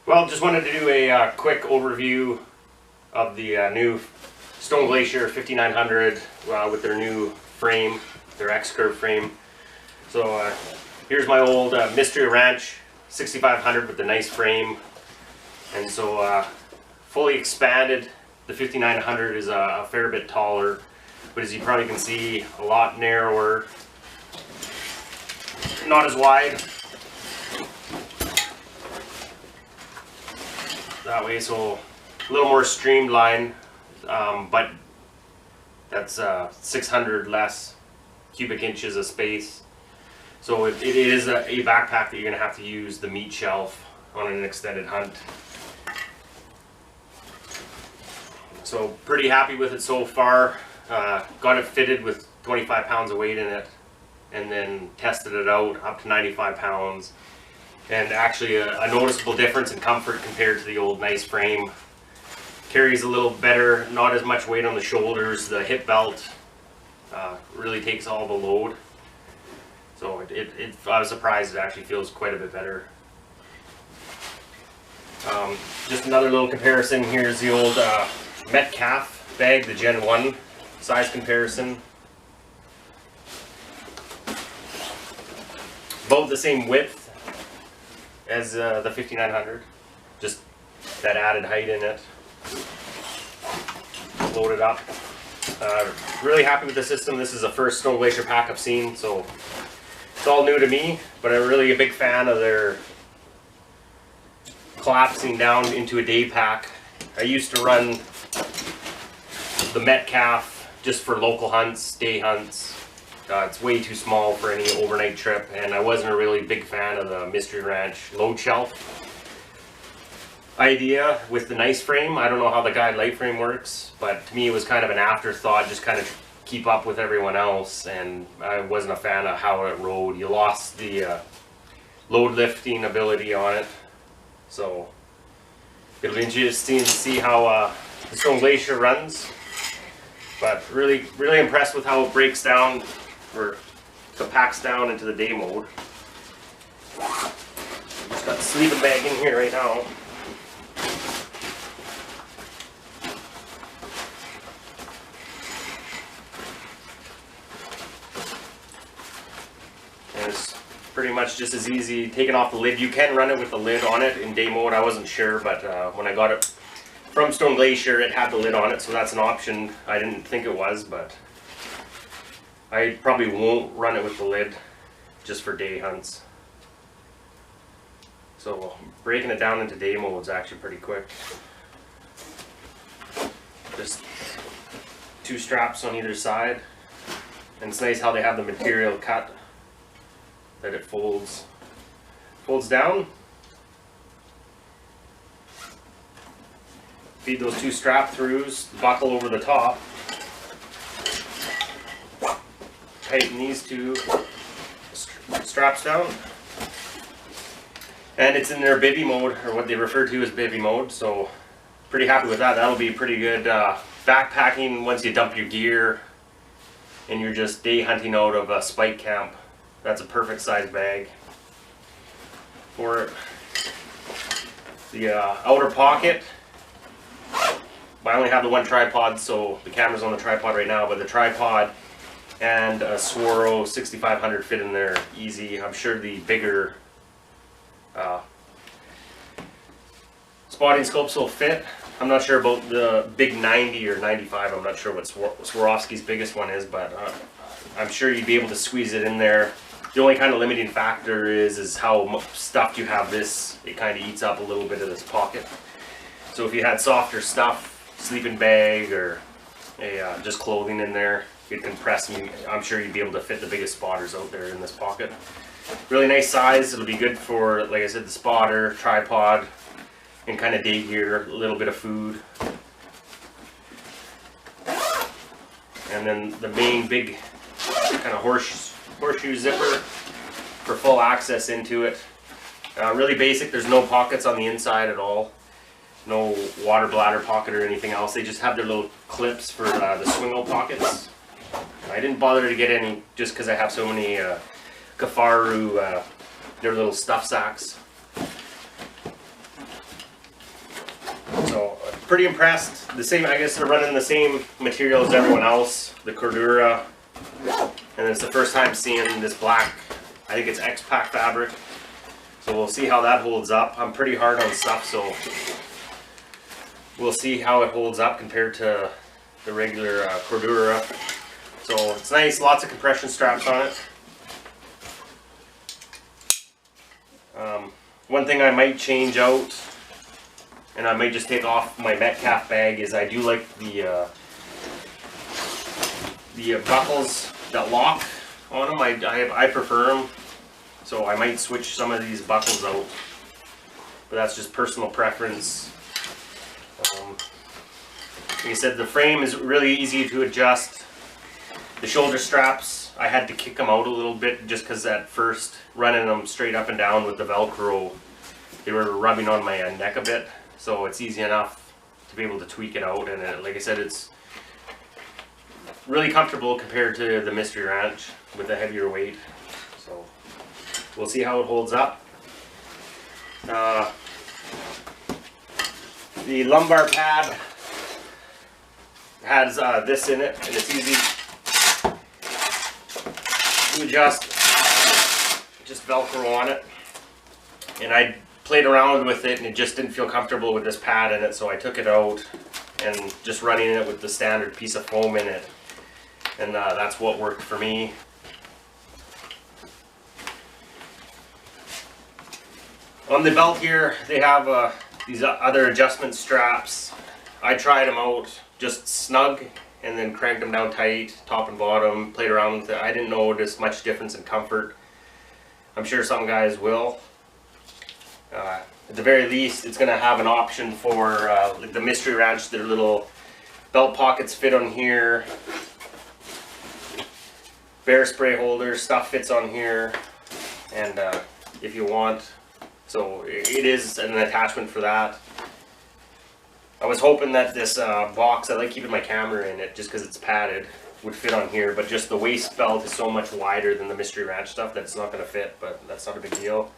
Well, just wanted to do a quick overview of the new Stone Glacier 5900 with their new frame, their X-curve frame. So here's my old Mystery Ranch 6500 with the nice frame, and so fully expanded. The 5900 is a fair bit taller, but as you probably can see, a lot narrower, not as wide. That way, so a little more streamlined, but that's 600 less cubic inches of space. So it is a backpack that you're going to have to use the meat shelf on an extended hunt. So pretty happy with it so far. Got it fitted with 25 pounds of weight in it, and then tested it out up to 95 pounds. And actually a noticeable difference in comfort compared to the old nice frame. Carries a little better, not as much weight on the shoulders. The hip belt really takes all the load. So I was surprised it actually feels quite a bit better. Just another little comparison. Here's the old Metcalf bag, the Gen 1 size comparison. Both the same width as the 5900, just that added height in it. Load it up. Really happy with the system. This is the first Stone Glacier pack I've seen, so it's all new to me, but I'm really a big fan of their collapsing down into a day pack. I used to run the Metcalf just for local hunts, day hunts. It's way too small for any overnight trip, and I wasn't a really big fan of the Mystery Ranch load shelf idea with the nice frame. I don't know how the guide light frame works, but to me it was kind of an afterthought, just kind of keep up with everyone else, and I wasn't a fan of how it rode. You lost the load lifting ability on it, so it'll be interesting to see how the Stone Glacier runs. But really impressed with how it breaks down, or compacts down into the day mode. Just got the sleeping bag in here right now. And it's pretty much just as easy taking off the lid. You can run it with the lid on it in day mode. I wasn't sure, but when I got it from Stone Glacier, it had the lid on it, so that's an option. I didn't think it was, but I probably won't run it with the lid just for day hunts. So breaking it down into day mode is actually pretty quick. Just two straps on either side, and it's nice how they have the material cut that it folds down. Feed those two strap throughs, buckle over the top. Tighten these two straps down, and it's in their bivvy mode, or what they refer to as bivvy mode, so pretty happy with that. That'll be pretty good backpacking once you dump your gear and you're just day hunting out of a spike camp. That's a perfect size bag for it. The outer pocket, I only have the one tripod, so the camera's on the tripod right now, but the tripod and a Swaro 6500 fit in there easy. I'm sure the bigger spotting scopes will fit. I'm not sure about the big 90 or 95. I'm not sure what Swarovski's biggest one is, but I'm sure you'd be able to squeeze it in there. The only kind of limiting factor is how stuffed you have this. It kind of eats up a little bit of this pocket. So if you had softer stuff, sleeping bag or just clothing in there, you'd compress them. I'm sure you'd be able to fit the biggest spotters out there in this pocket. Really nice size. It'll be good for, like I said, the spotter, tripod, and kind of day gear, a little bit of food. And then the main big kind of horseshoe zipper for full access into it. Really basic. There's no pockets on the inside at all. No water bladder pocket or anything else. They just have their little clips for the swingle pockets. I didn't bother to get any just because I have so many Kafaru, their little stuff sacks. pretty impressed. The same, I guess they're running the same material as everyone else, the Cordura, and it's the first time seeing this black, I think it's X-Pack fabric. So we'll see how that holds up. I'm pretty hard on stuff, so we'll see how it holds up compared to the regular Cordura. So it's nice, lots of compression straps on it. One thing I might change out, and I might just take off my Metcalf bag, is I do like the buckles that lock on them. I prefer them, so I might switch some of these buckles out, but that's just personal preference. Like I said, the frame is really easy to adjust. The shoulder straps, I had to kick them out a little bit just because at first running them straight up and down with the Velcro, they were rubbing on my neck a bit. So it's easy enough to be able to tweak it out, and like I said, it's really comfortable compared to the Mystery Ranch with a heavier weight. So we'll see how it holds up. The Lumbar Cab has this in it, and it's easy to adjust. Just Velcro on it, and I played around with it and it just didn't feel comfortable with this pad in it, so I took it out and just running it with the standard piece of foam in it, and that's what worked for me. On the belt here they have these other adjustment straps. I tried them out just snug and then cranked them down tight, top and bottom, played around with it. I didn't notice much difference in comfort. I'm sure some guys will. At the very least, it's going to have an option for like the Mystery Ranch. Their little belt pockets fit on here. Bear spray holder stuff fits on here, and if you want, so it is an attachment for that. I was hoping that this box, I like keeping my camera in it just because it's padded, would fit on here, but just the waist belt is so much wider than the Mystery Ranch stuff that it's not going to fit, but that's not a big deal.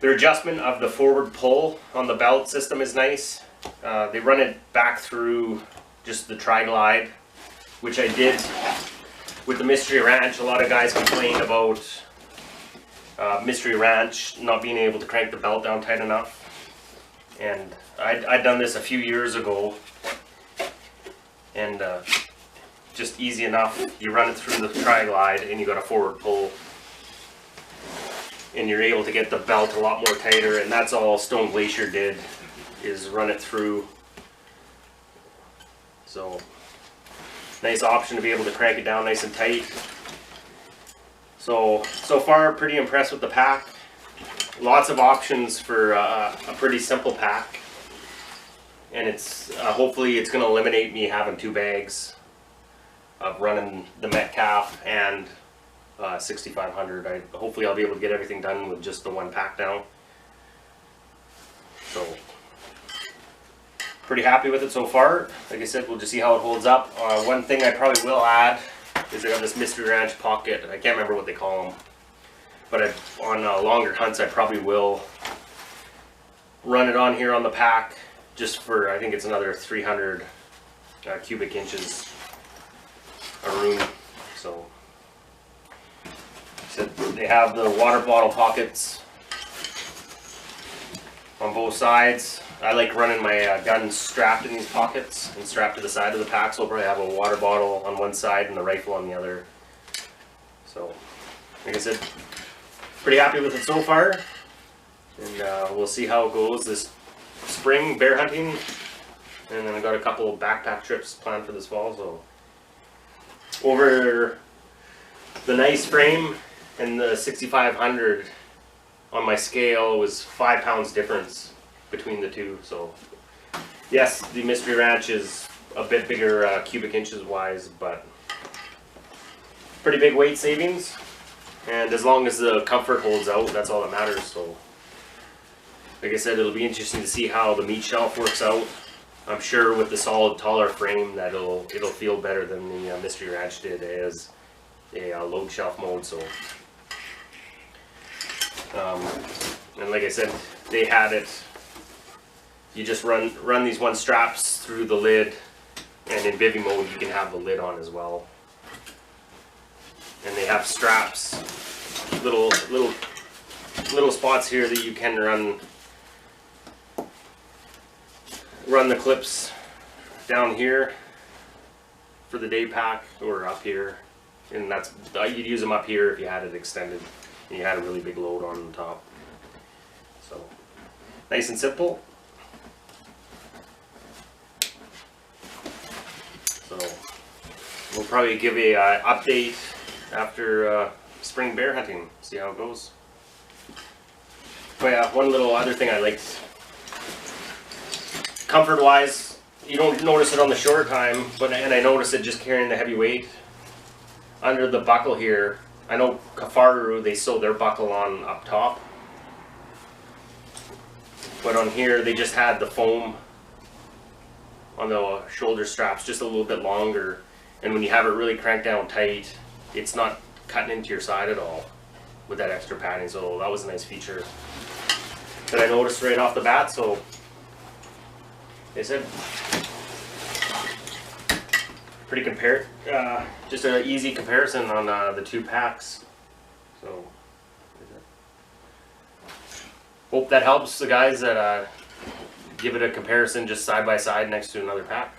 Their adjustment of the forward pull on the belt system is nice. They run it back through just the tri-glide, which I did with the Mystery Ranch. A lot of guys complain about Mystery Ranch not being able to crank the belt down tight enough. And I'd done this a few years ago, and just easy enough. You run it through the tri-glide and you got a forward pull, and you're able to get the belt a lot more tighter, and that's all Stone Glacier did, is run it through. So nice option to be able to crank it down nice and tight. So far pretty impressed with the pack. Lots of options for a pretty simple pack, and it's hopefully it's going to eliminate me having two bags of running the Metcalf and 6500. Hopefully I'll be able to get everything done with just the one pack now. So pretty happy with it so far. Like I said, we'll just see how it holds up. One thing I probably will add is I got this Mystery Ranch pocket. I can't remember what they call them, but on longer hunts I probably will run it on here on the pack just for, I think it's another 300 cubic inches of room. So they have the water bottle pockets on both sides. I like running my gun strapped in these pockets and strapped to the side of the pack, so I'll probably have a water bottle on one side and the rifle on the other. So like I said, pretty happy with it so far, and we'll see how it goes this spring bear hunting, and then I got a couple of backpack trips planned for this fall. So over the nice frame and the 6500 on my scale was 5 pounds difference between the two. So yes, the Mystery Ranch is a bit bigger cubic inches wise, but pretty big weight savings. And as long as the comfort holds out, that's all that matters. So like I said, it'll be interesting to see how the meat shelf works out. I'm sure with the solid taller frame that it'll feel better than the Mystery Ranch did as a load shelf mode. So and like I said, they had it you just run these one straps through the lid, and in bivy mode you can have the lid on as well. And they have straps, little spots here that you can run the clips down here for the day pack, or up here, and that's, you'd use them up here if you had it extended and you had a really big load on the top. So nice and simple. So we'll probably give a update after spring bear hunting, see how it goes. But yeah, one little other thing I liked, comfort wise, you don't notice it on the short time, and I notice it just carrying the heavy weight. Under the buckle here, I know Kafaru, they sew their buckle on up top, but on here they just had the foam on the shoulder straps just a little bit longer, and when you have it really cranked down tight, it's not cutting into your side at all with that extra padding. So that was a nice feature that I noticed right off the bat. So they said pretty just an easy comparison on the two packs. So hope that helps the guys that give it a comparison just side by side next to another pack.